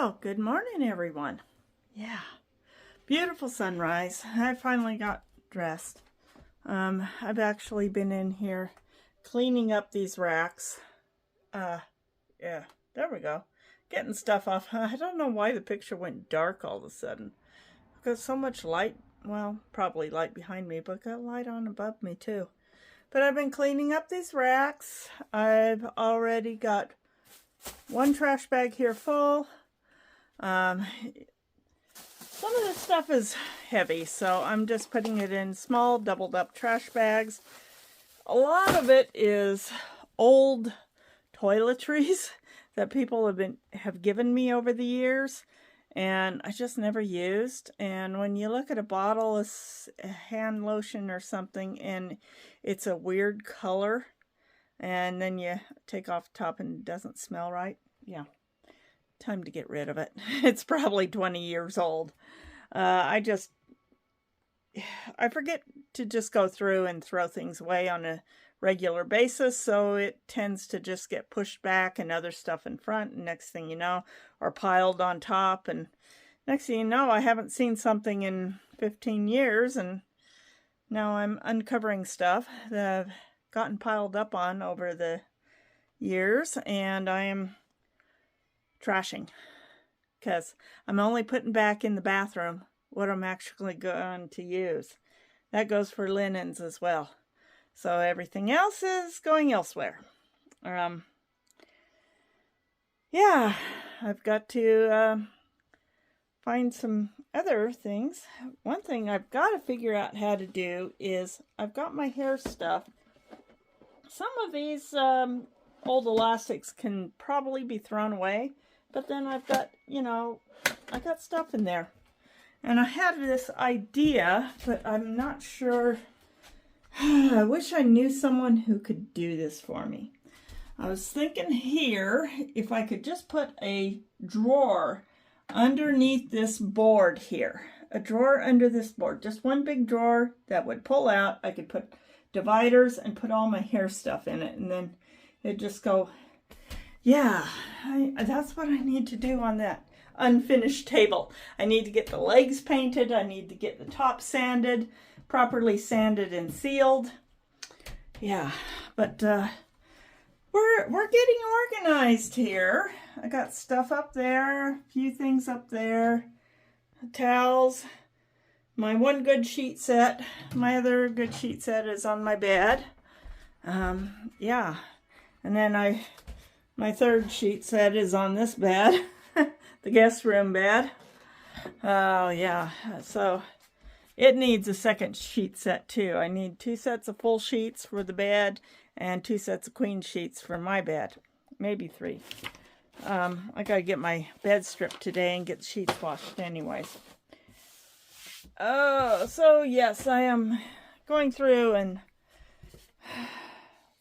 Well, good morning, everyone. Yeah, beautiful sunrise. I finally got dressed. I've actually been in here cleaning up these racks. Yeah, there we go. Getting stuff off. I don't know why the picture went dark all of a sudden. I've got so much light. Well, probably light behind me, but got light on above me too. But I've been cleaning up these racks. I've already got one trash bag here full. Some of this stuff is heavy, so I'm just putting it in small doubled up trash bags. A lot of it is old toiletries that people have given me over the years, and I just never used. And when you look at a bottle of hand lotion or something and it's a weird color, and then you take off the top and it doesn't smell right, yeah, time to get rid of it. It's probably 20 years old. I forget to just go through and throw things away on a regular basis, so it tends to just get pushed back and other stuff in front, and next thing you know, or piled on top, and next thing you know, I haven't seen something in 15 years, and now I'm uncovering stuff that I've gotten piled up on over the years, and I am trashing because I'm only putting back in the bathroom what I'm actually going to use. That goes for linens as well. So everything else is going elsewhere. Yeah, I've got to find some other things. One thing I've got to figure out how to do is I've got my hair stuff. Some of these old elastics can probably be thrown away, but then I've got, I got stuff in there. And I had this idea, but I'm not sure. I wish I knew someone who could do this for me. I was thinking here, if I could just put a drawer underneath this board here. A drawer under this board. Just one big drawer that would pull out. I could put dividers and put all my hair stuff in it. And then it'd just go, yeah, that's what I need to do on that unfinished table. I need to get the legs painted. I need to get the top sanded, properly sanded and sealed. Yeah, but we're getting organized here. I got stuff up there, a few things up there, towels, my one good sheet set. My other good sheet set is on my bed. Yeah, and then my third sheet set is on this bed, the guest room bed. Oh yeah, so it needs a second sheet set too. I need 2 sets of full sheets for the bed and 2 sets of queen sheets for my bed. Maybe 3. I gotta get my bed stripped today and get the sheets washed anyways. Oh, so yes, I am going through and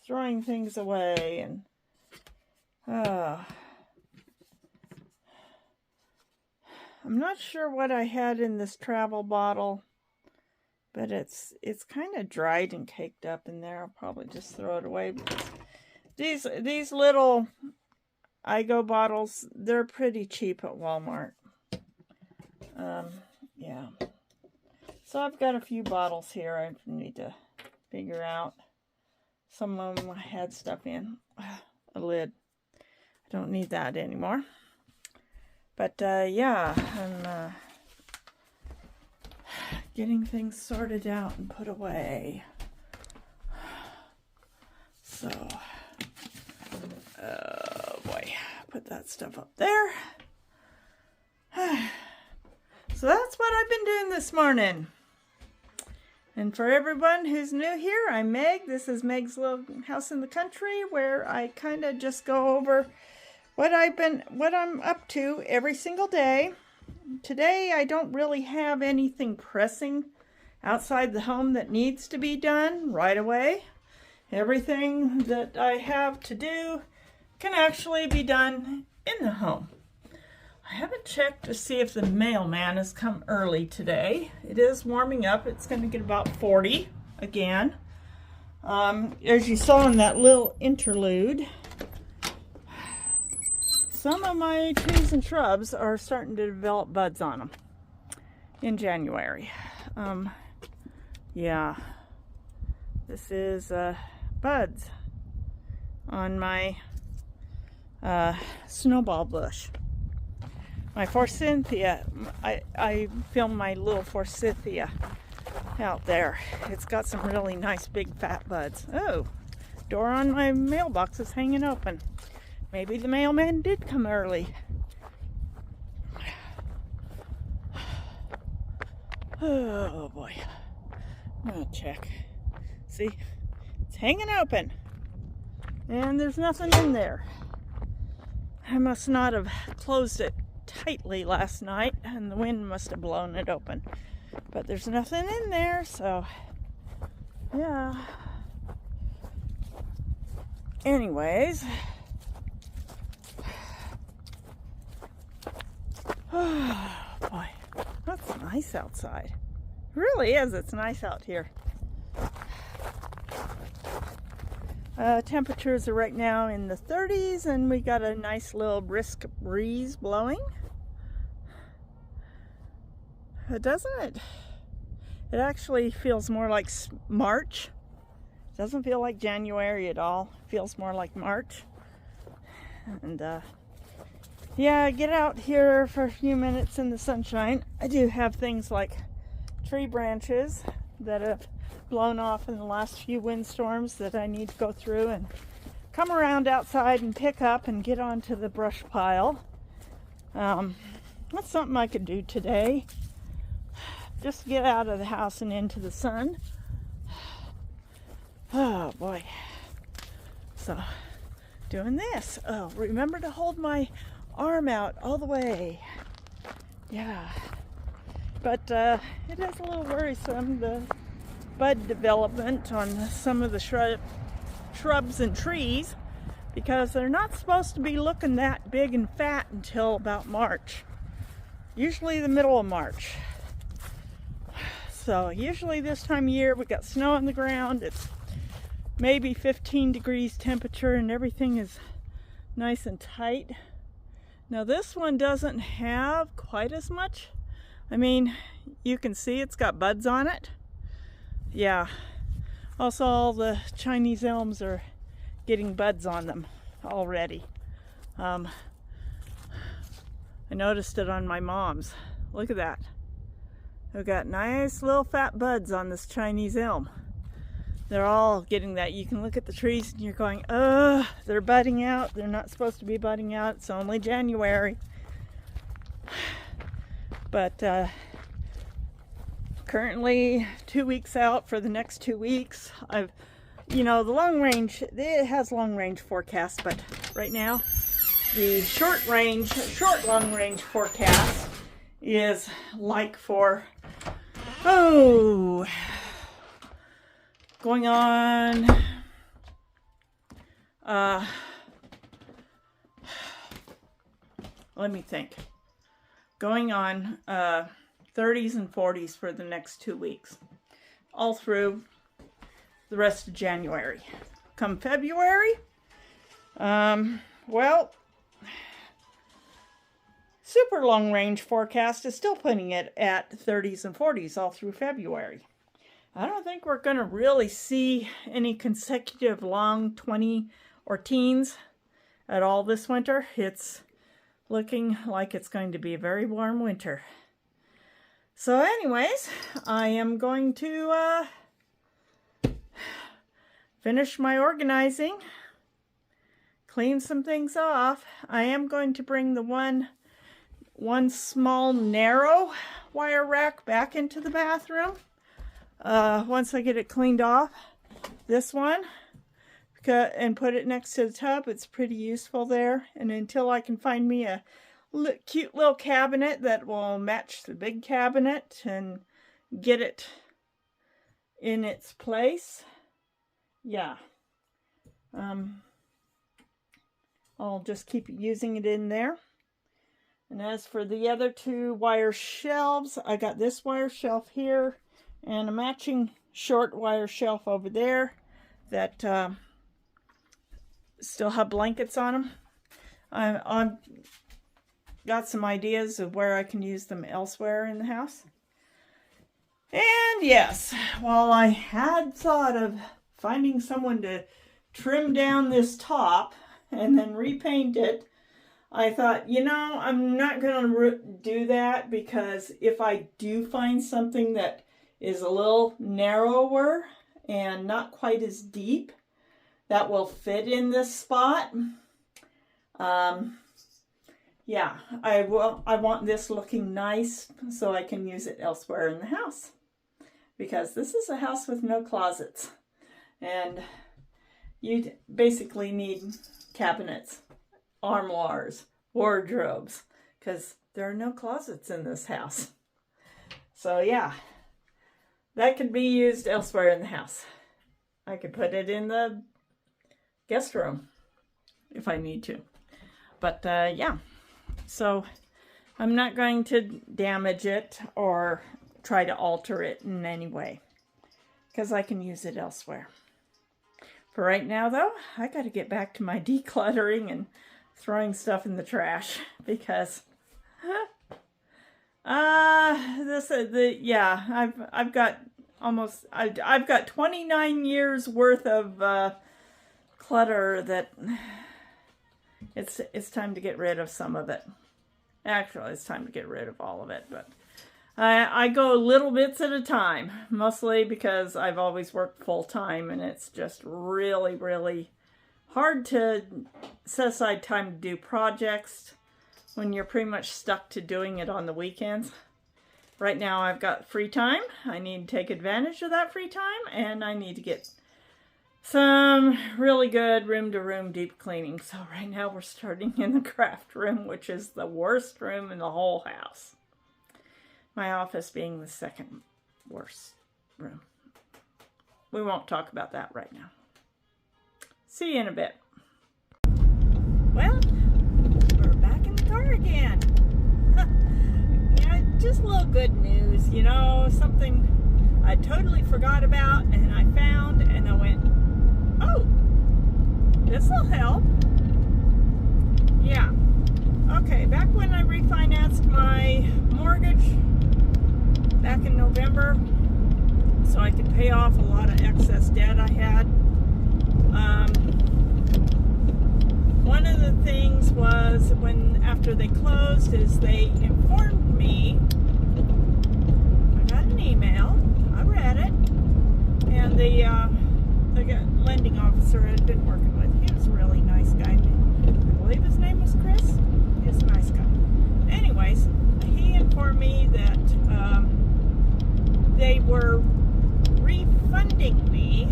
throwing things away, and I'm not sure what I had in this travel bottle, but it's kind of dried and caked up in there. I'll probably just throw it away because these little iGo bottles, they're pretty cheap at Walmart. Yeah. So I've got a few bottles here I need to figure out. Some of them I had stuff in. A lid. I don't need that anymore. But yeah, I'm getting things sorted out and put away. So, oh boy, put that stuff up there. So that's what I've been doing this morning. And for everyone who's new here, I'm Meg. This is Meg's Little House in the Country, where I kind of just go over what I'm up to every single day. Today, I don't really have anything pressing outside the home that needs to be done right away. Everything that I have to do can actually be done in the home. I haven't checked to see if the mailman has come early today. It is warming up. It's going to get about 40 again. As you saw in that little interlude. some of my trees and shrubs are starting to develop buds on them in January. Yeah, this is buds on my snowball bush. My forsythia, I filmed my little forsythia out there. It's got some really nice big fat buds. Oh, door on my mailbox is hanging open. Maybe the mailman did come early. Oh boy. I'm gonna check. See, it's hanging open. And there's nothing in there. I must not have closed it tightly last night, and the wind must have blown it open. But there's nothing in there, so yeah. Anyways, oh boy, that's nice outside. It really is. It's nice out here. Temperatures are right now in the 30s, and we got a nice little brisk breeze blowing. Doesn't it? It actually feels more like March. Doesn't feel like January at all. It feels more like March. And yeah, get out here for a few minutes in the sunshine. I do have things like tree branches that have blown off in the last few windstorms that I need to go through and come around outside and pick up and get onto the brush pile. That's something I could do today. Just get out of the house and into the sun. Oh boy. So, doing this. Oh, remember to hold my arm out all the way. Yeah. But it is a little worrisome, the bud development on some of the shrubs and trees, because they're not supposed to be looking that big and fat until about March. Usually the middle of March. So usually this time of year we got snow on the ground. It's maybe 15 degrees temperature and everything is nice and tight. Now this one doesn't have quite as much. I mean, you can see it's got buds on it. Yeah. Also, all the Chinese elms are getting buds on them already. I noticed it on my mom's. Look at that. They've got nice little fat buds on this Chinese elm. They're all getting that. You can look at the trees and you're going, they're budding out. They're not supposed to be budding out. It's only January. But currently 2 weeks out for the next 2 weeks. The long range, it has long range forecast, but right now the short long range forecast is like for, going on, let me think, going on 30s and 40s for the next 2 weeks, all through the rest of January. Come February, well, super long range forecast is still putting it at 30s and 40s all through February. I don't think we're going to really see any consecutive long 20 or teens at all this winter. It's looking like it's going to be a very warm winter. So anyways, I am going to finish my organizing, clean some things off. I am going to bring the one small narrow wire rack back into the bathroom once I get it cleaned off. This one, and put it next to the tub. It's pretty useful there. And until I can find me a cute little cabinet that will match the big cabinet and get it in its place, yeah, I'll just keep using it in there. And as for the other two wire shelves, I got this wire shelf here and a matching short wire shelf over there that still have blankets on them. I've got some ideas of where I can use them elsewhere in the house. And yes, while I had thought of finding someone to trim down this top and then repaint it, I thought, you know, I'm not going to do that, because if I do find something that is a little narrower and not quite as deep, that will fit in this spot. Yeah, I want this looking nice so I can use it elsewhere in the house, because this is a house with no closets, and you basically need cabinets, armoires, wardrobes, because there are no closets in this house. So yeah, that could be used elsewhere in the house. I could put it in the guest room if I need to. But yeah, so I'm not going to damage it or try to alter it in any way, because I can use it elsewhere. For right now, though, I got to get back to my decluttering and throwing stuff in the trash, because I've got 29 years worth of clutter that it's time to get rid of some of it. Actually, it's time to get rid of all of it, but I go little bits at a time, mostly because I've always worked full-time, and it's just really, really hard to set aside time to do projects when you're pretty much stuck to doing it on the weekends. Right now I've got free time. I need to take advantage of that free time, and I need to get some really good room-to-room deep cleaning. So right now we're starting in the craft room, which is the worst room in the whole house. My office being the second worst room. We won't talk about that right now. See you in a bit. Well, we're back in the car again. Yeah, just a little good news, you know, something I totally forgot about and I found, and I went, oh, this'll help. Yeah. Okay, back when I refinanced my mortgage back in November, so I could pay off a lot of excess debt I had. One of the things was, after they closed, is they informed me, I got an email, I read it, and the lending officer I'd been working with, he was a really nice guy. I believe his name was Chris. He's a nice guy. Anyways, he informed me that they were refunding me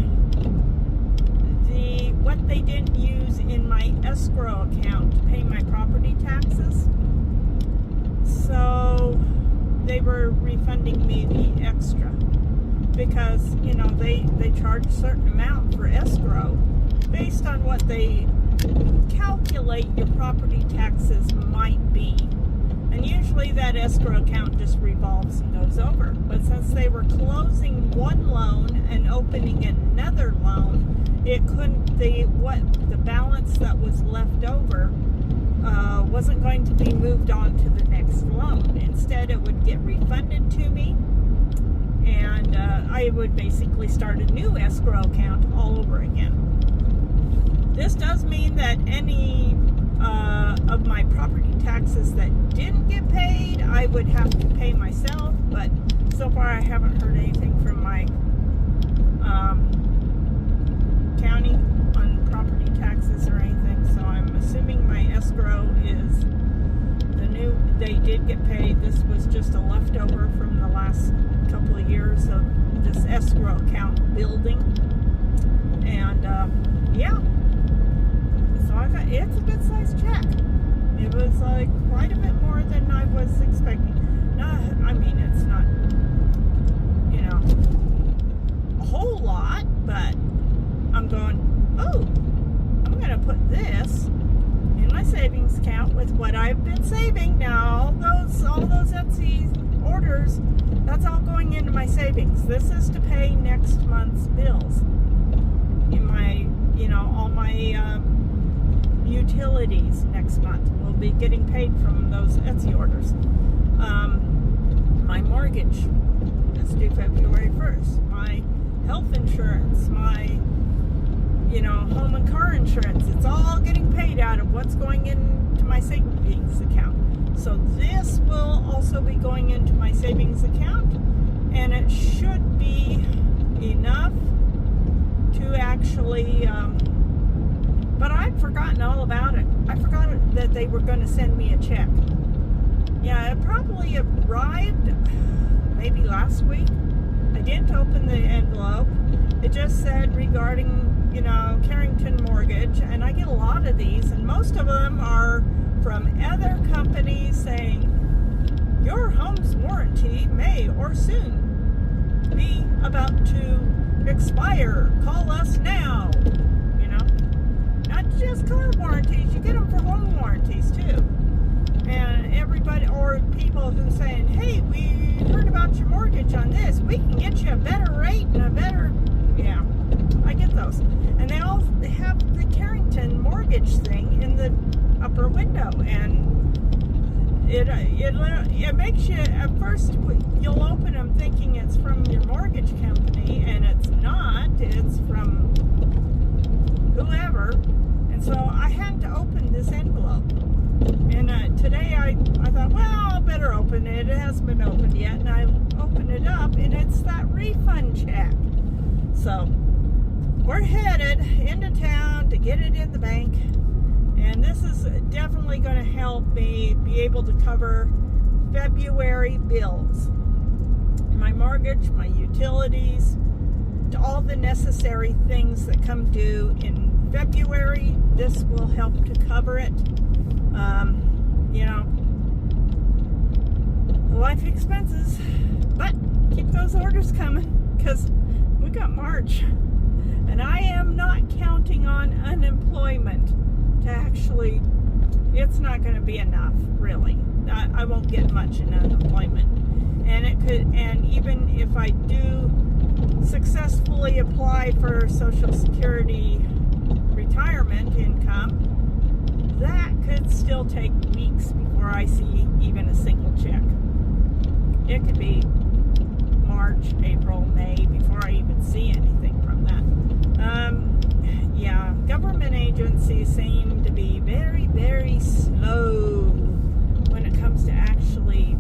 what they didn't use in my escrow account to pay my property taxes. So they were refunding me the extra, because, you know, they charge a certain amount for escrow based on what they calculate your property taxes might be. And usually that escrow account just revolves and goes over. But since they were closing one loan and opening another loan, it couldn't, the balance that was left over wasn't going to be moved on to the next loan. Instead, it would get refunded to me, and I would basically start a new escrow account all over again. This does mean that any of my property taxes that didn't get paid, I would have to pay myself, but so far I haven't heard anything from my county on property taxes or anything, so I'm assuming my escrow is the new, they did get paid. This was just a leftover from the last couple of years of this escrow account building, and yeah. So it's a good sized check. It was like quite a bit more than I was expecting. I mean, it's not, you know, a whole lot, but I'm going, oh, I'm going to put this in my savings account with what I've been saving. Now, all those Etsy orders, that's all going into my savings. This is to pay next month's bills. In my, you know, all my utilities next month. We'll be getting paid from those Etsy orders. My mortgage is due February 1st. My health insurance, my home and car insurance, it's all getting paid out of what's going into my savings account. So this will also be going into my savings account, and it should be enough to actually, but I'd forgotten all about it. I forgot that they were going to send me a check. Yeah, it probably arrived maybe last week. I didn't open the envelope. It just said regarding, Carrington Mortgage, and I get a lot of these, and most of them are from other companies saying, your home's warranty may or soon be about to expire. Call us now. Not just car warranties, you get them for home warranties too. And everybody, or people who saying, hey, we heard about your mortgage on this. We can get you a better rate and a better, yeah, I get those. And they all have the Carrington mortgage thing in the upper window. And it makes you, at first, you'll open them thinking it's from your mortgage company, and it's not. It's from whoever. And so I had to open this envelope. And today I thought, well, I better open it. It hasn't been opened yet. And I opened it up, and it's that refund check. So we're headed into town to get it in the bank. And this is definitely going to help me be able to cover February bills. My mortgage, my utilities, all the necessary things that come due in February. This will help to cover it. Life expenses, but keep those orders coming, because we got March, and I am not counting on unemployment to actually, it's not going to be enough, really. I won't get much in unemployment, and it could, and even if I do successfully apply for Social Security retirement income, that could still take weeks before I see even a single check. It could be March, April, May before I even see anything from that. Yeah, government agencies seem to be very, very slow when it comes to actually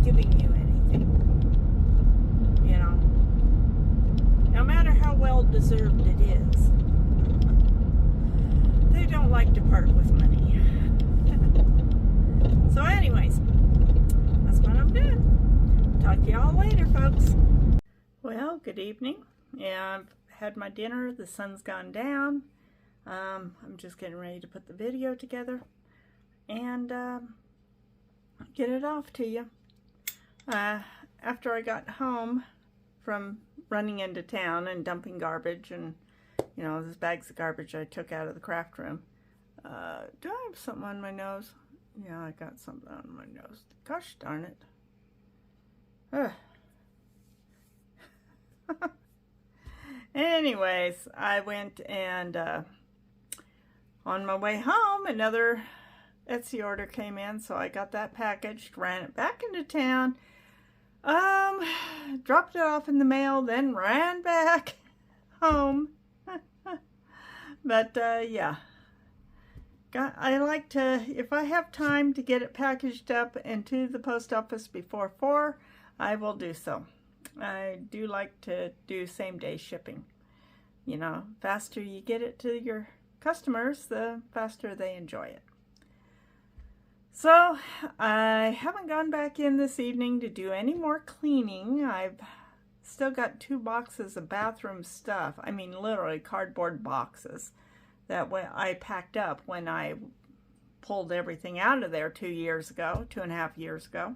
giving you anything. No matter how well deserved it is, they don't like to part with money. So anyways, that's what I'm doing. Talk to y'all later, folks. Well, good evening. Yeah, I've had my dinner. The sun's gone down. I'm just getting ready to put the video together and get it off to you. After I got home from running into town and dumping garbage and those bags of garbage I took out of the craft room. Do I have something on my nose? Yeah, I got something on my nose. Gosh darn it. Anyways, I went and on my way home, another Etsy order came in, so I got that packaged, ran it back into town, dropped it off in the mail, then ran back home. But yeah, I like to, if I have time to get it packaged up and to the post office before 4, I will do so. I do like to do same-day shipping. Faster you get it to your customers, the faster they enjoy it. So I haven't gone back in this evening to do any more cleaning. I've still got 2 boxes of bathroom stuff. I mean, literally cardboard boxes that I packed up when I pulled everything out of there 2.5 years ago.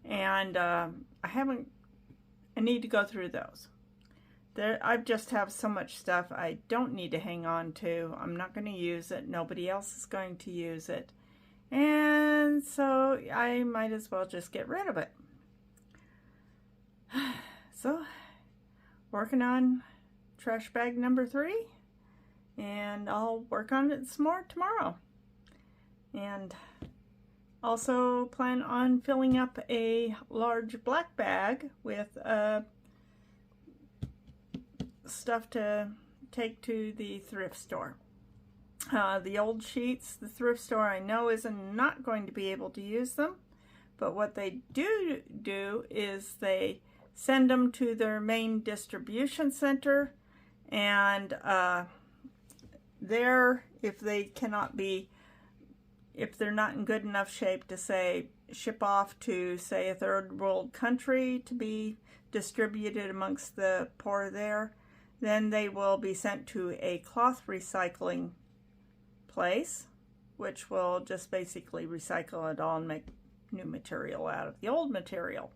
And I need to go through those. I just have so much stuff I don't need to hang on to. I'm not going to use it. Nobody else is going to use it. And so I might as well just get rid of it. So, working on trash bag number 3. and I'll work on it some more tomorrow. And also plan on filling up a large black bag with stuff to take to the thrift store. The old sheets, the thrift store I know is not going to be able to use them, but what they do is they send them to their main distribution center, and there, if they're not in good enough shape to say ship off to, say, a third world country to be distributed amongst the poor there, then they will be sent to a cloth recycling place, which will just basically recycle it all and make new material out of the old material.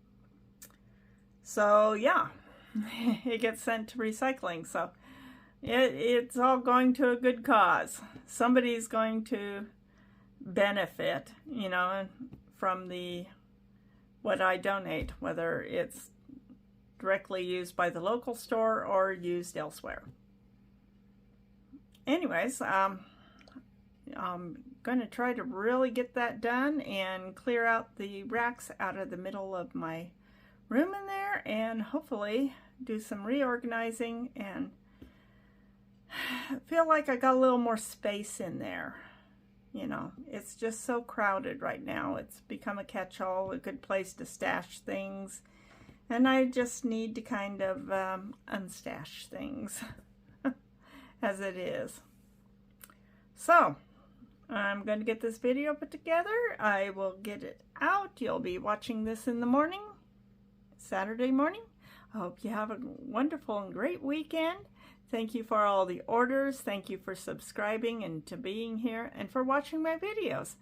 So yeah, it gets sent to recycling. So it's all going to a good cause. Somebody's going to benefit, you know, from what I donate, whether it's directly used by the local store or used elsewhere. Anyways, I'm going to try to really get that done and clear out the racks out of the middle of my room in there, and hopefully do some reorganizing and feel like I got a little more space in there. You know, it's just so crowded right now. It's become a catch-all, a good place to stash things, and I just need to kind of unstash things as it is. So I'm going to get this video put together. I will get it out. You'll be watching this in the morning, Saturday morning. I hope you have a wonderful and great weekend. Thank you for all the orders. Thank you for subscribing and to being here and for watching my videos.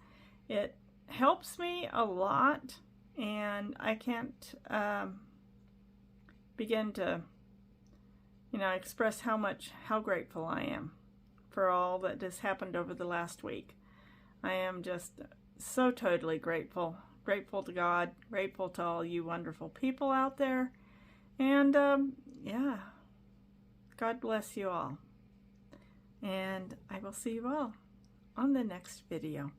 It helps me a lot, and I can't begin to, you know, express how grateful I am for all that has happened over the last week. I am just so totally grateful. Grateful to God, grateful to all you wonderful people out there. And yeah, God bless you all. And I will see you all on the next video.